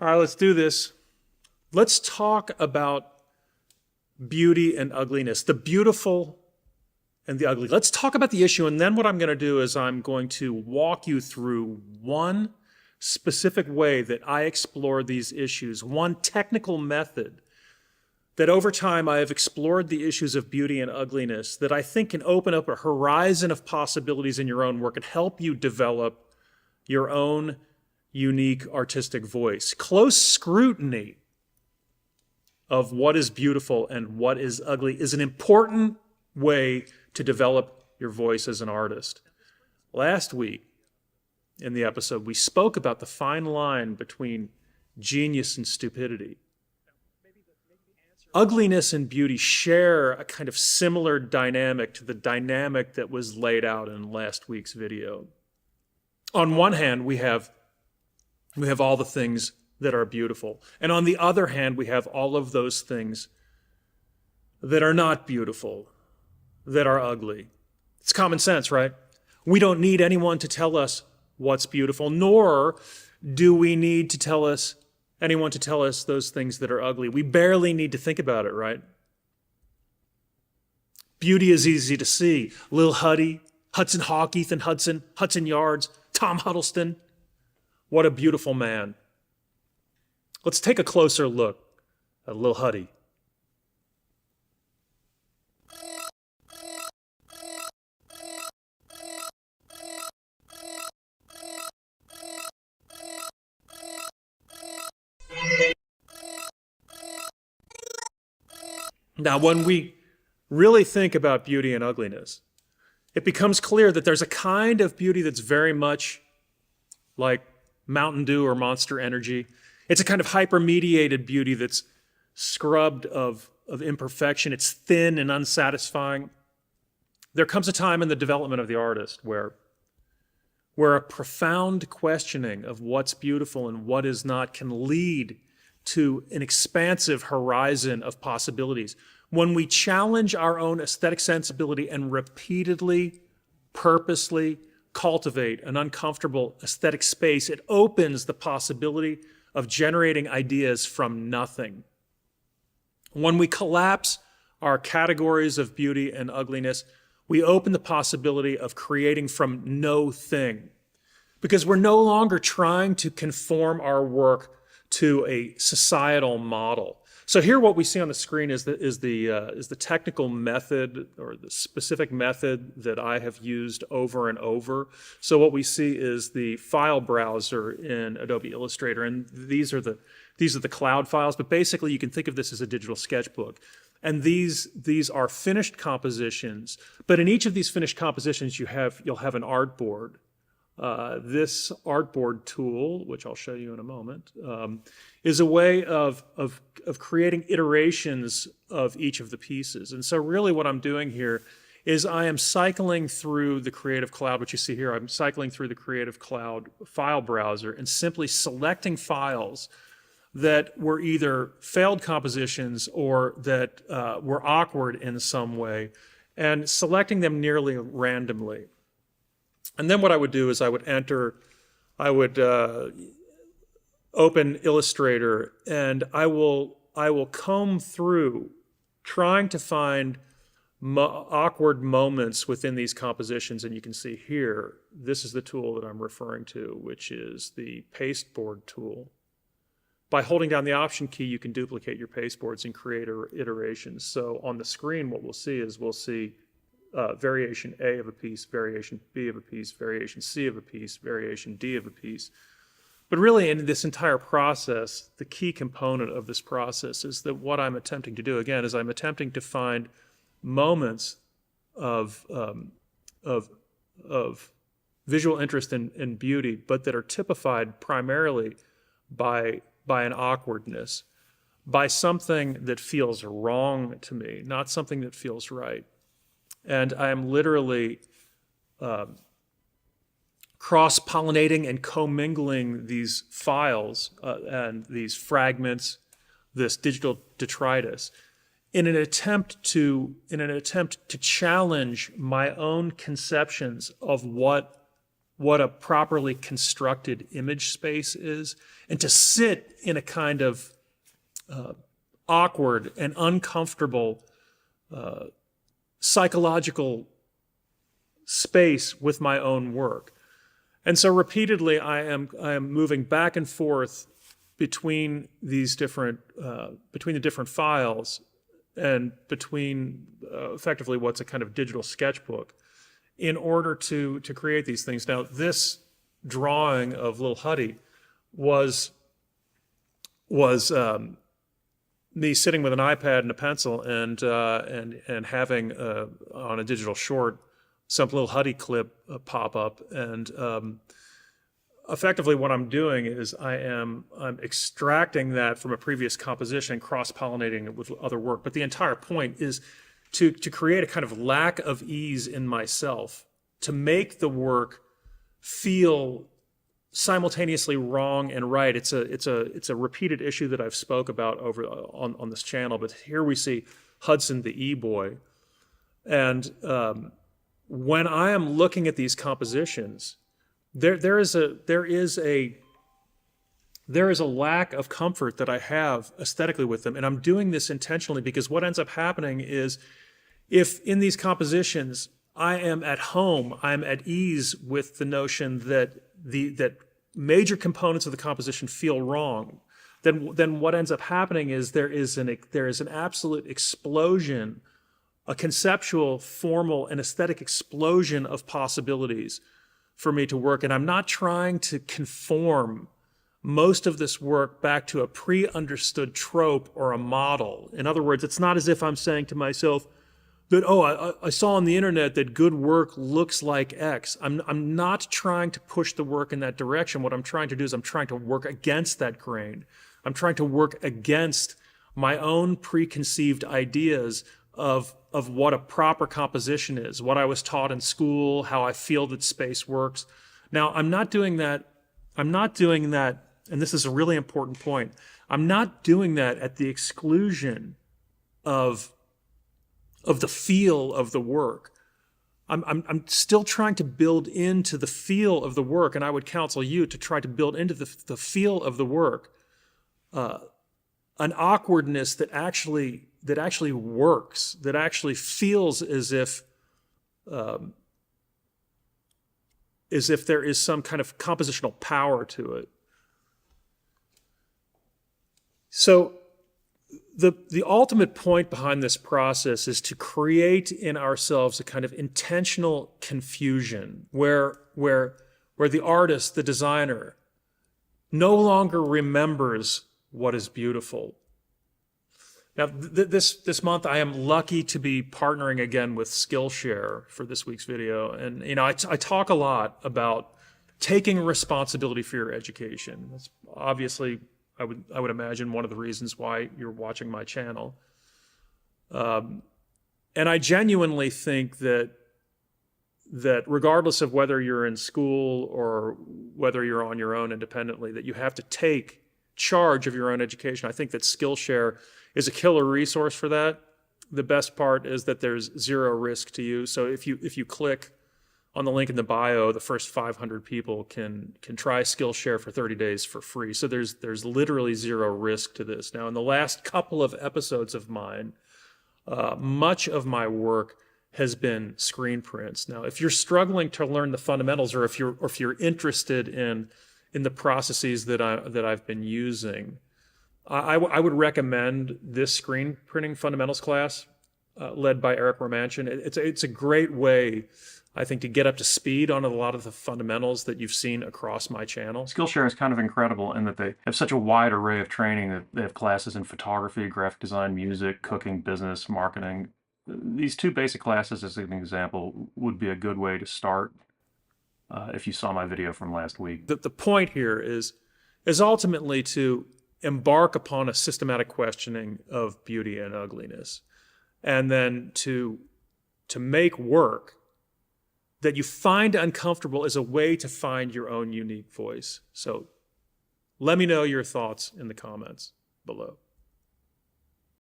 All right, let's do this. Let's talk about beauty and ugliness, the beautiful and the ugly. Let's talk about the issue, and then what I'm going to do is I'm going to walk you through one specific way that I explore these issues, one technical method that over time I have explored the issues of beauty and ugliness that I think can open up a horizon of possibilities in your own work and help you develop your own unique artistic voice. Close scrutiny of what is beautiful and what is ugly is an important way to develop your voice as an artist. Last week in the episode, we spoke about the fine line between genius and stupidity. Ugliness and beauty share a kind of similar dynamic to the dynamic that was laid out in last week's video. On one hand, we have all the things that are beautiful. And on the other hand, we have all of those things that are not beautiful, that are ugly. It's common sense, right? We don't need anyone to tell us what's beautiful, nor do we need to tell us anyone to tell us those things that are ugly. We barely need to think about it, right? Beauty is easy to see. Lil Huddy, Hudson Hawk, Ethan Hudson, Hudson Yards, Tom Huddleston. What a beautiful man. Let's take a closer look at Lil Huddy. Now, when we really think about beauty and ugliness, it becomes clear that there's a kind of beauty that's very much like Mountain Dew or Monster Energy. It's a kind of hyper-mediated beauty that's scrubbed of imperfection. It's thin and unsatisfying. There comes a time in the development of the artist where a profound questioning of what's beautiful and what is not can lead to an expansive horizon of possibilities. When we challenge our own aesthetic sensibility and repeatedly, purposely cultivate an uncomfortable aesthetic space, it opens the possibility of generating ideas from nothing. When we collapse our categories of beauty and ugliness, we open the possibility of creating from no thing, because we're no longer trying to conform our work to a societal model. So here what we see on the screen is the technical method or the specific method that I have used over and over. So what we see is the file browser in Adobe Illustrator, and these are the cloud files, but basically you can think of this as a digital sketchbook. And these are finished compositions, but in each of these finished compositions you'll have an artboard. This artboard tool, which I'll show you in a moment, is a way of creating iterations of each of the pieces. And so really what I'm doing here is I am cycling through the Creative Cloud, which you see here. I'm cycling through the Creative Cloud file browser and simply selecting files that were either failed compositions or that were awkward in some way, and selecting them nearly randomly. And then what I would do is I would open Illustrator, and I will comb through trying to find awkward moments within these compositions. And you can see here, this is the tool that I'm referring to, which is the pasteboard tool. By holding down the Option key, you can duplicate your pasteboards and create iterations. So on the screen, what we'll see variation A of a piece, variation B of a piece, variation C of a piece, variation D of a piece. But really in this entire process, the key component of this process is that what I'm attempting to do, again, is I'm attempting to find moments of visual interest and beauty, but that are typified primarily by an awkwardness, by something that feels wrong to me, not something that feels right. And I am literally cross-pollinating and commingling these files and these fragments, this digital detritus, in an attempt to challenge my own conceptions of what what a properly constructed image space is, and to sit in a kind of awkward and uncomfortable psychological space with my own work. And so repeatedly I am moving back and forth between these different between the different files and between effectively what's a kind of digital sketchbook in order to create these things. Now, this drawing of Lil Huddy was me sitting with an iPad and a pencil and having on a digital short some Lil Huddy clip pop up, and effectively what I'm doing is I'm extracting that from a previous composition, cross-pollinating it with other work. But the entire point is to create a kind of lack of ease in myself, to make the work feel simultaneously wrong and right. It's a repeated issue that I've spoke about over on this channel. But here we see Hudson the E-boy, and when I am looking at these compositions, there is a lack of comfort that I have aesthetically with them, and I'm doing this intentionally because what ends up happening is, if in these compositions I am at home, I'm at ease with the notion that that major components of the composition feel wrong, then what ends up happening is there is an absolute explosion, a conceptual, formal, and aesthetic explosion of possibilities for me to work. And I'm not trying to conform most of this work back to a pre-understood trope or a model. In other words, it's not as if I'm saying to myself that, oh, I saw on the internet that good work looks like X. I'm not trying to push the work in that direction. What I'm trying to do is I'm trying to work against that grain. I'm trying to work against my own preconceived ideas of what a proper composition is, what I was taught in school, how I feel that space works. Now, I'm not doing that, and this is a really important point, I'm not doing that at the exclusion of the feel of the work. I'm still trying to build into the feel of the work, and I would counsel you to try to build into the feel of the work an awkwardness that actually works, that actually feels as if there is some kind of compositional power to it. So the ultimate point behind this process is to create in ourselves a kind of intentional confusion where the artist, the designer, no longer remembers what is beautiful. Now, this month, I am lucky to be partnering again with Skillshare for this week's video. And, I talk a lot about taking responsibility for your education. That's obviously, I would imagine, one of the reasons why you're watching my channel. And I genuinely think that regardless of whether you're in school or whether you're on your own independently, that you have to take charge of your own education. I think that Skillshare is a killer resource for that. The best part is that there's zero risk to you. So if you click on the link in the bio, the first 500 people can try Skillshare for 30 days for free. So there's literally zero risk to this. Now, in the last couple of episodes of mine, much of my work has been screen prints. Now, if you're struggling to learn the fundamentals, or if you're interested in the processes that I've been using, I would recommend this screen printing fundamentals class led by Eric Romanchin. It's a great way, I think, to get up to speed on a lot of the fundamentals that you've seen across my channel. Skillshare is kind of incredible in that they have such a wide array of training. That they have classes in photography, graphic design, music, cooking, business, marketing. These two basic classes, as an example, would be a good way to start if you saw my video from last week. The point here is ultimately to embark upon a systematic questioning of beauty and ugliness, and then to make work that you find uncomfortable as a way to find your own unique voice. So let me know your thoughts in the comments below.